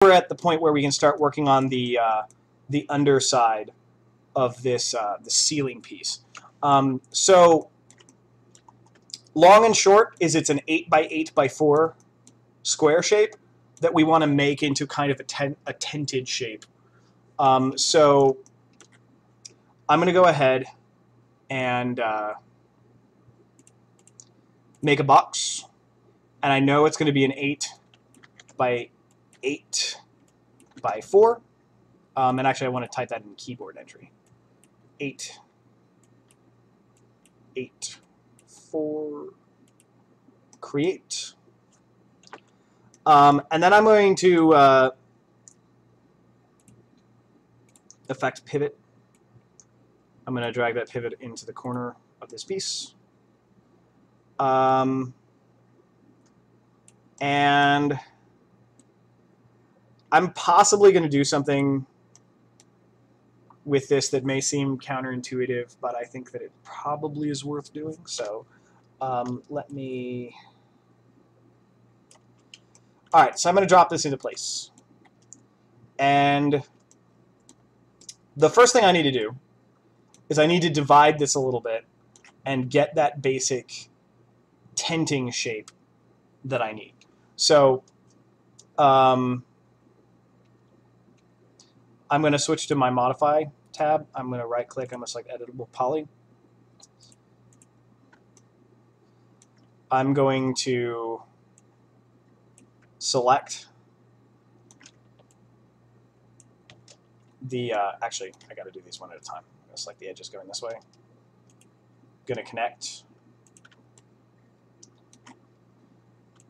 we're at the point where we can start working on the underside of this the ceiling piece. So long and short is it's an 8 by 8 by 4 square shape that we want to make into kind of a tented shape. So I'm going to go ahead and make a box, and I know it's going to be an 8 by 8 by 4. And actually, I want to type that in keyboard entry. 8, 8, 4, create. And then I'm going to effect pivot. I'm going to drag that pivot into the corner of this piece. And I'm possibly going to do something with this that may seem counterintuitive, but I think that it probably is worth doing. So let me... All right, so I'm going to drop this into place. And the first thing I need to do is I need to divide this a little bit and get that basic tenting shape that I need. So I'm going to switch to my Modify tab. I'm going to right-click. I'm going to select Editable Poly. I'm going to select the, actually, I got to do these one at a time. I'm going to select the edges going this way. Going to connect.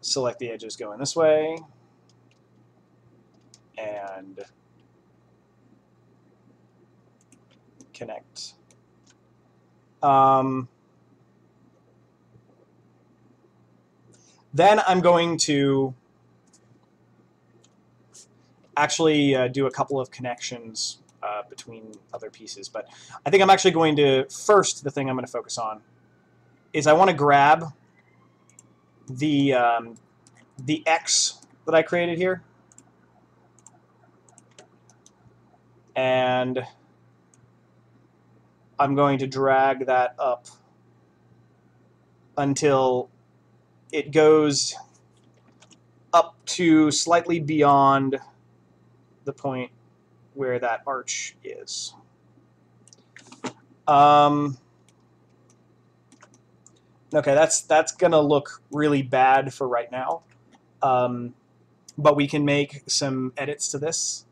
Select the edges going this way. And connect. Then I'm going to actually do a couple of connections between other pieces. But I think I'm actually going to, first, the thing I'm going to focus on is I want to grab the X that I created here. And I'm going to drag that up until it goes up to slightly beyond the point where that arch is. Okay, that's going to look really bad for right now, but we can make some edits to this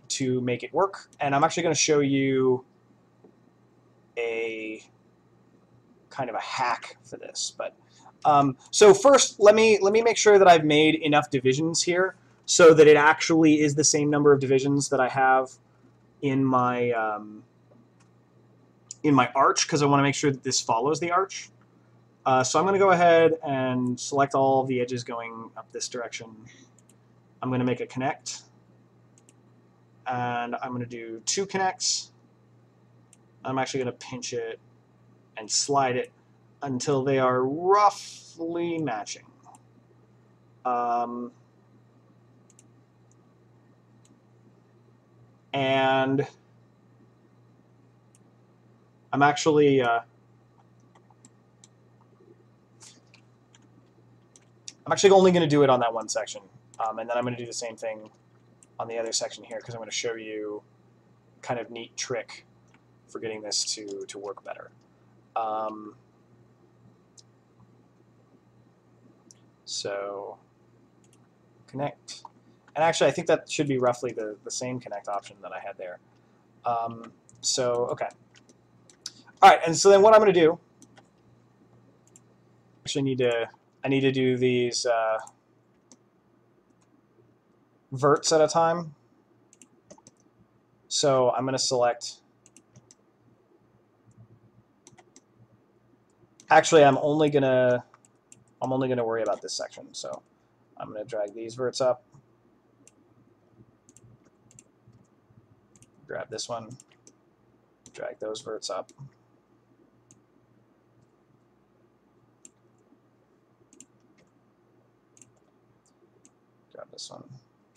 to make it work. And I'm actually going to show you a kind of a hack for this. But so first, let me make sure that I've made enough divisions here so that it actually is the same number of divisions that I have in my arch, because I want to make sure that this follows the arch. So I'm going to go ahead and select all the edges going up this direction. I'm going to make a connect, and I'm going to do 2 connects. I'm actually going to pinch it and slide it until they are roughly matching. And I'm actually only going to do it on that one section, and then I'm going to do the same thing on the other section here, because I'm going to show you kind of neat trick for getting this to work better. So connect, and actually I think that should be roughly the same connect option that I had there. So okay, all right, and so then what I'm going to do, actually I need to do these verts at a time. So I'm going to select. Actually, I'm only going to worry about this section. So I'm going to drag these verts up. Grab this one. Drag those verts up. Grab this one.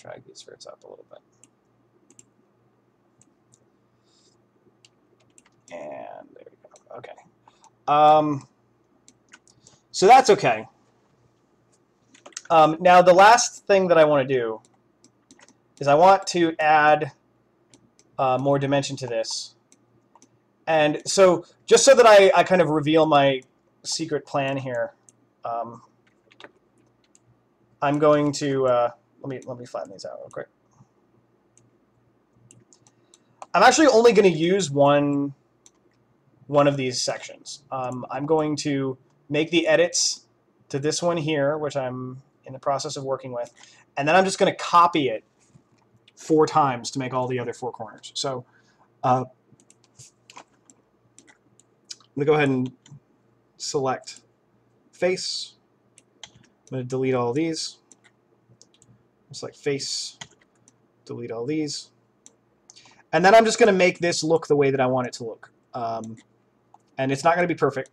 drag these verts up a little bit. And there we go. Okay. So that's okay. Now the last thing that I want to do is I want to add more dimension to this. And so just so that I kind of reveal my secret plan here, I'm going to let me flatten these out real quick. I'm actually only going to use one of these sections. I'm going to make the edits to this one here, which I'm in the process of working with, and then I'm just going to copy it 4 times to make all the other 4 corners. So I'm going to go ahead and select face. I'm going to delete all these. Select face, delete all these. And then I'm just going to make this look the way that I want it to look. And it's not going to be perfect,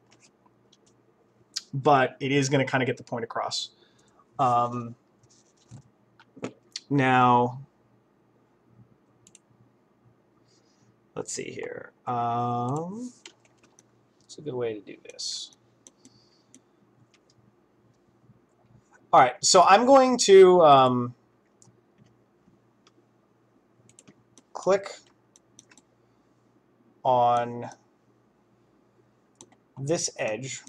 but it is going to kind of get the point across. Now, let's see here. It's a good way to do this. All right, so I'm going to click on this edge,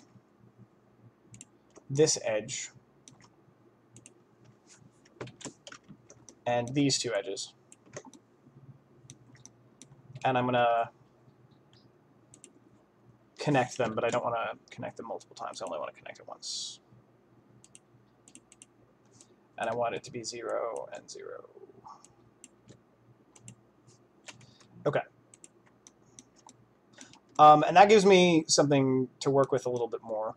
and these 2 edges. And I'm going to connect them, but I don't want to connect them multiple times. I only want to connect it once. And I want it to be 0 and 0. Okay. And that gives me something to work with a little bit more.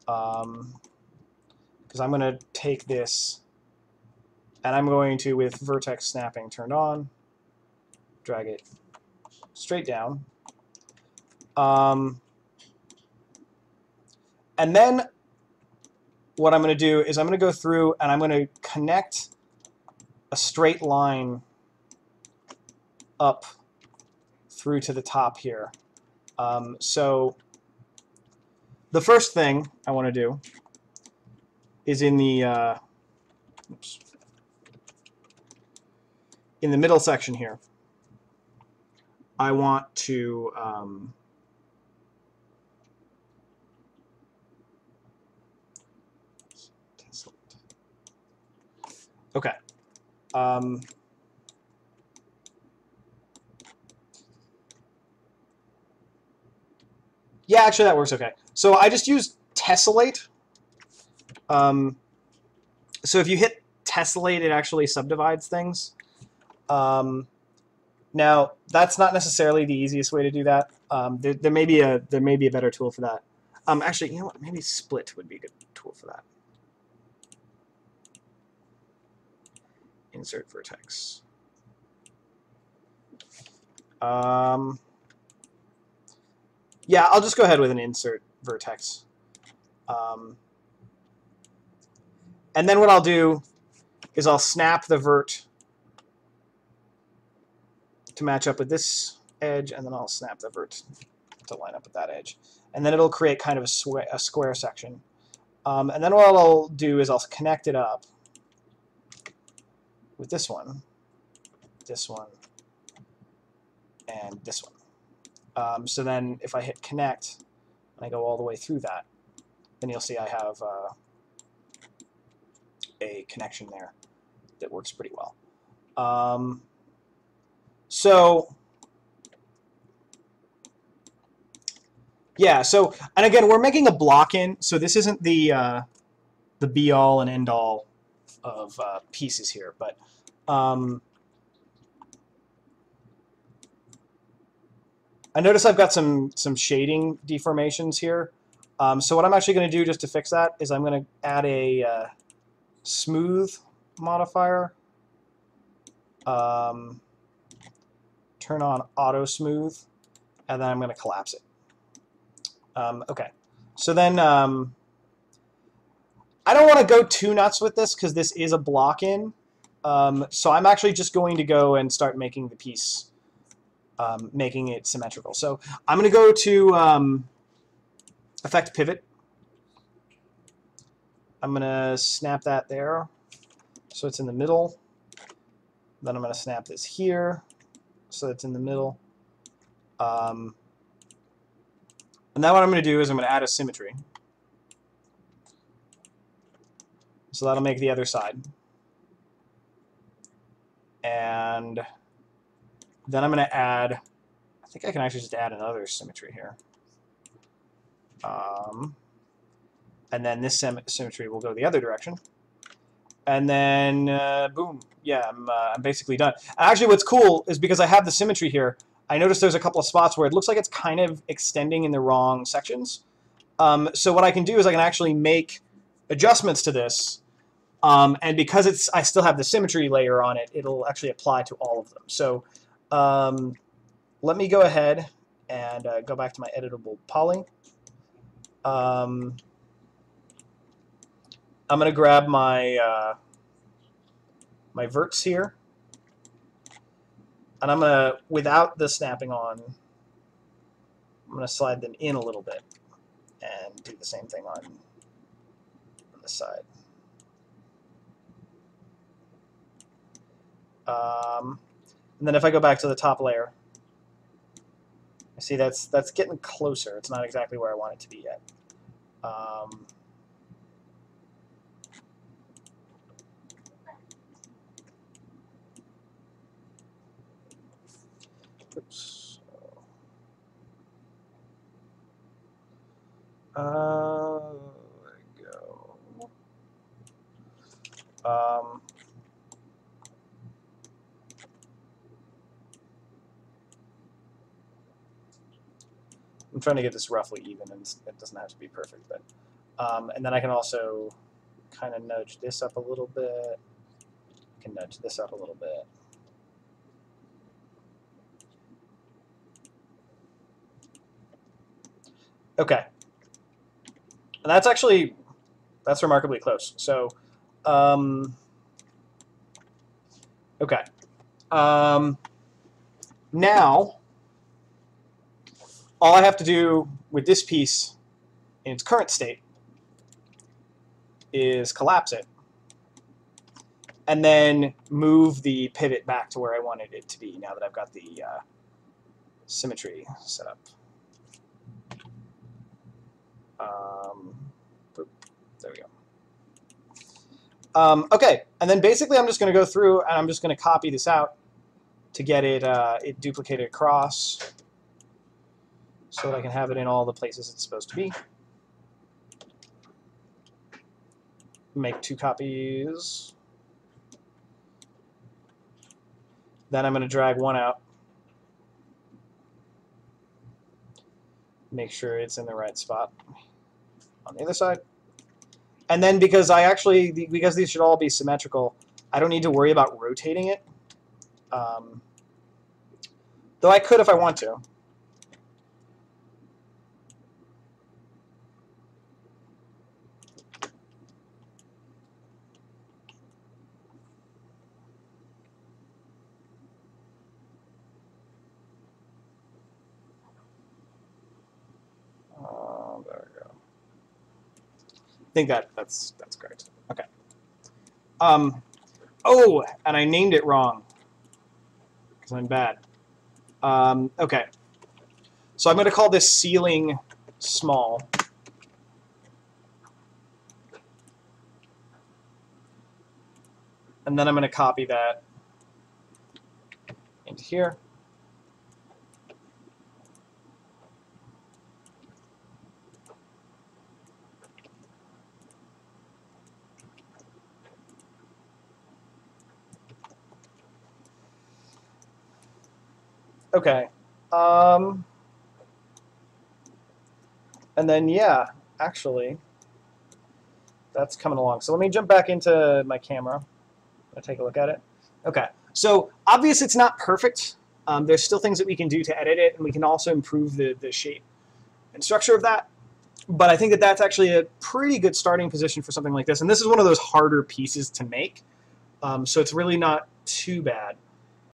Because I'm going to take this, and I'm going to, with vertex snapping turned on, drag it straight down. And then what I'm going to do is I'm going to go through and I'm going to connect a straight line up through to the top here. So the first thing I want to do is in the middle section here. I want to okay. Yeah, actually that works okay. So I just use tessellate. So if you hit tessellate, it actually subdivides things. Now that's not necessarily the easiest way to do that. There may be a better tool for that. Actually, you know what? Maybe split would be a good tool for that. Insert vertex. Yeah, I'll just go ahead with an insert vertex. And then what I'll do is I'll snap the vert to match up with this edge, and then I'll snap the vert to line up with that edge. And then it'll create kind of a square section. And then what I'll do is I'll connect it up with this one, and this one. So then if I hit connect and I go all the way through that, then you'll see I have a connection there that works pretty well. So yeah, so, and again, we're making a block in, so this isn't the be-all and end-all of pieces here, but I notice I've got some shading deformations here. So what I'm actually going to do just to fix that is I'm going to add a smooth modifier. Turn on auto smooth, and then I'm going to collapse it. Okay, so then I don't want to go too nuts with this because this is a block in. So I'm actually just going to go and start making the piece, making it symmetrical. So I'm going to go to Effect Pivot. I'm going to snap that there so it's in the middle. Then I'm going to snap this here so it's in the middle. And then what I'm going to do is I'm going to add a symmetry. So that'll make the other side. And then I'm going to add, I think I can actually just add another symmetry here. And then this symmetry will go the other direction. And then, boom, yeah, I'm basically done. Actually, what's cool is because I have the symmetry here, I noticed there's a couple of spots where it looks like it's kind of extending in the wrong sections. So what I can do is I can actually make adjustments to this. And because I still have the symmetry layer on it, it'll actually apply to all of them. So let me go ahead and go back to my editable poly. I'm going to grab my my verts here, and I'm going to, without the snapping on, I'm going to slide them in a little bit and do the same thing on this side. And then if I go back to the top layer, I see that's getting closer. It's not exactly where I want it to be yet. Oops. There we go. I'm trying to get this roughly even, and it doesn't have to be perfect, but and then I can also kind of nudge this up a little bit. I can nudge this up a little bit. Okay, and that's remarkably close. So, okay, now all I have to do with this piece in its current state is collapse it, and then move the pivot back to where I wanted it to be. Now that I've got the symmetry set up. There we go. Okay, and then basically I'm just going to go through and I'm just going to copy this out to get it it duplicated across so that I can have it in all the places it's supposed to be. Make 2 copies. Then I'm going to drag one out. Make sure it's in the right spot on the other side. And then because because these should all be symmetrical, I don't need to worry about rotating it. Though I could if I want to. There we go. I think that's correct. Okay. Oh, and I named it wrong because I'm bad. Okay. So I'm going to call this ceiling small. And then I'm going to copy that into here. Okay. And then, yeah, actually, that's coming along. So let me jump back into my camera and take a look at it. Okay. So obviously it's not perfect. There's still things that we can do to edit it, and we can also improve the shape and structure of that. But I think that that's actually a pretty good starting position for something like this. And this is one of those harder pieces to make. So it's really not too bad.